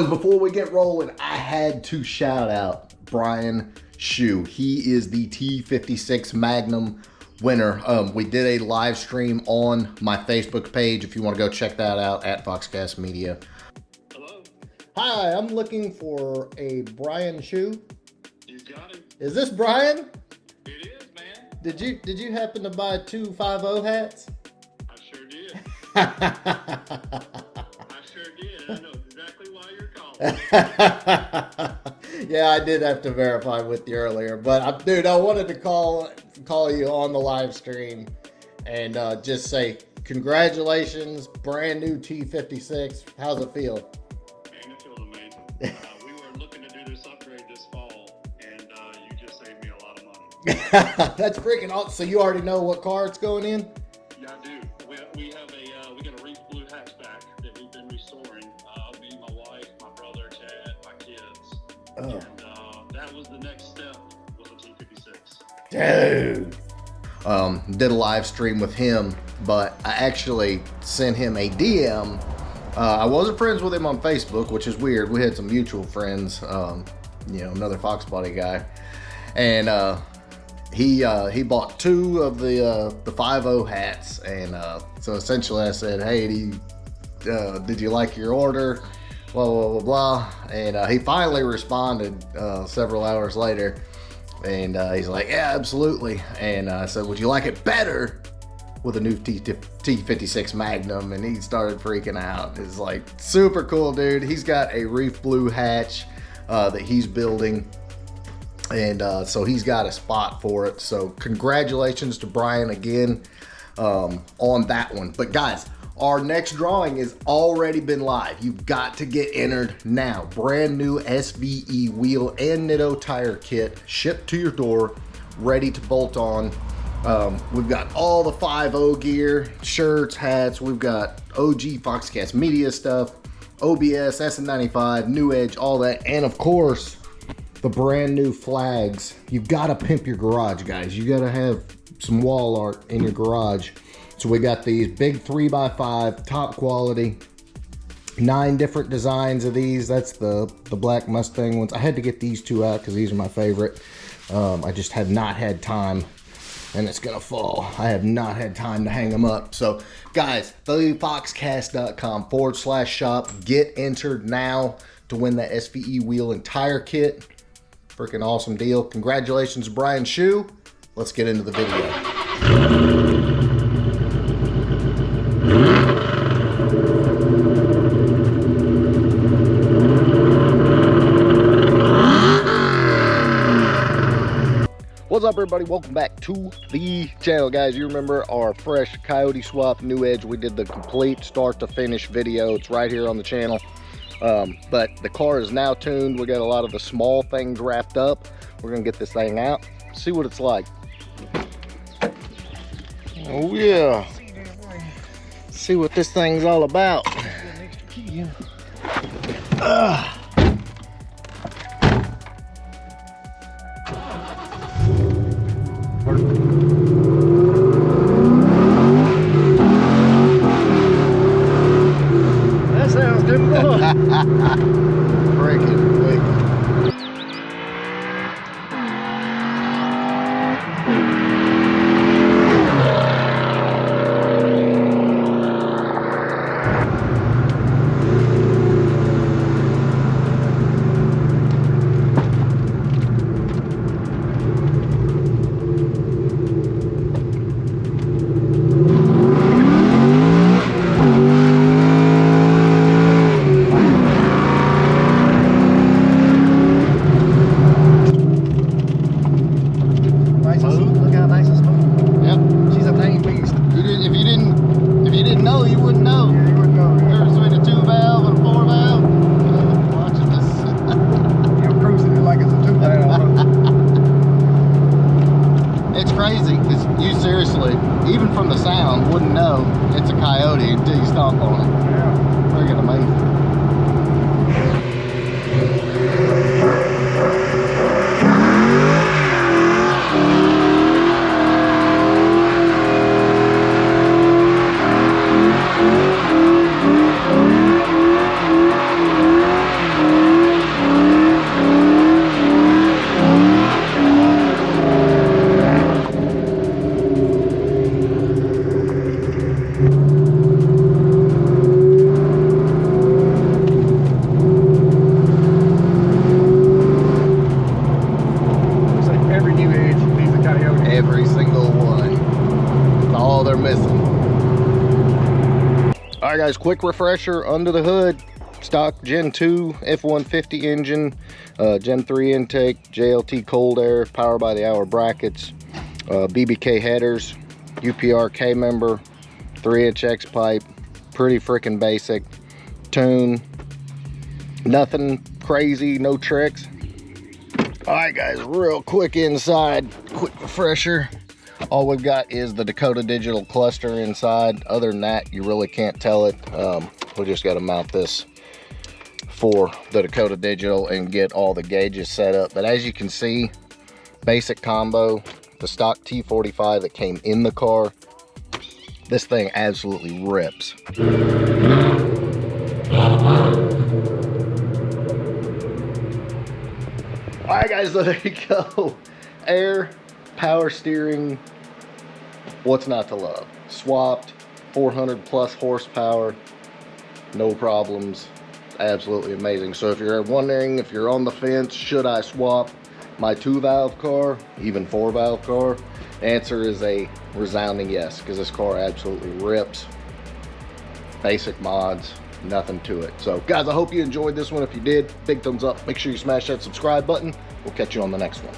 Before we get rolling, I had to shout out Brian Shu. He is the T56 Magnum winner. We did a live stream on my Facebook page if you want to go check that out at Foxcast Media. Hello. Hi, I'm looking for a Brian Shu. You got it. Is this Brian? It is, man. Did you happen to buy 2 5-0 hats? I sure did. I sure did. I know exactly why you're calling. Yeah, I did have to verify with you earlier, but dude, I wanted to call you on the live stream and just say congratulations, brand new T56. How's it feel? Man, it feels amazing. We were looking to do this upgrade this fall, and you just saved me a lot of money. That's freaking awesome. So you already know what car it's going in? Yeah, I do. We got a reef blue hatchback that we've been restoring. Me, my wife, my brother, Chad, my kids. Oh. And that was the next step, was a T56. Dude. Did a live stream with him, but I actually sent him a DM. I wasn't friends with him on Facebook, which is weird. We had some mutual friends, another Fox Body guy. And he bought 2 of the 5-0 hats. And so essentially I said, hey, did you like your order? Blah, blah, blah, blah. And he finally responded several hours later. And he's like, yeah, absolutely. And I said, would you like it better with a new T56 Magnum? And he started freaking out. It's like super cool, dude. He's got a reef blue hatch that he's building. And so he's got a spot for it. So congratulations to Brian again on that one. But guys, our next drawing has already been live. You've got to get entered now. Brand new SVE wheel and Nitto tire kit shipped to your door, ready to bolt on. We've got all the 5-0 gear, shirts, hats. We've got OG Foxcast Media stuff, OBS, SM95, New Edge, all that. And of course, the brand new flags. You've got to pimp your garage, guys. You got to have some wall art in your garage. So we got these big 3x5, top quality, 9 different designs of these. That's the black Mustang ones. I had to get these 2 out because these are my favorite. I just have not had time, and it's gonna fall. I have not had time to hang them up. So guys, foxcast.com/shop. Get entered now to win that SVE wheel and tire kit. Freaking awesome deal. Congratulations, Brian Shu. Let's get into the video. What's up, everybody? Welcome back to the channel, guys. You remember our fresh Coyote Swap New Edge. We did the complete start to finish video. It's right here on the channel. But the car is now tuned. We got a lot of the small things wrapped up. We're gonna get this thing out, see what it's like. Oh yeah, see what this thing's all about. That sounds difficult. Freaking big. Even from the sound, wouldn't know it's a Coyote until you stomp on it. Yeah. Friggin' amazing. guys, quick refresher under the hood. Stock Gen 2 F-150 engine, Gen 3 intake, JLT cold air, power by the hour brackets, BBK headers, UPR K member, 3-inch X pipe, pretty freaking basic tune, nothing crazy, no tricks. All right guys, real quick inside, quick refresher. All we've got is the Dakota Digital cluster inside. Other than that, you really can't tell it. We just got to mount this for the Dakota Digital and get all the gauges set up. But as you can see, basic combo, the stock T45 that came in the car. This thing absolutely rips. All right guys, so there you go. Air, power steering, what's not to love? Swapped, 400 plus horsepower, no problems, absolutely amazing. So if you're wondering, if you're on the fence, should I swap my 2-valve car, even 4-valve car? Answer is a resounding yes, because this car absolutely rips. Basic mods, nothing to it. So guys, I hope you enjoyed this one. If you did, big thumbs up. Make sure you smash that subscribe button. We'll catch you on the next one.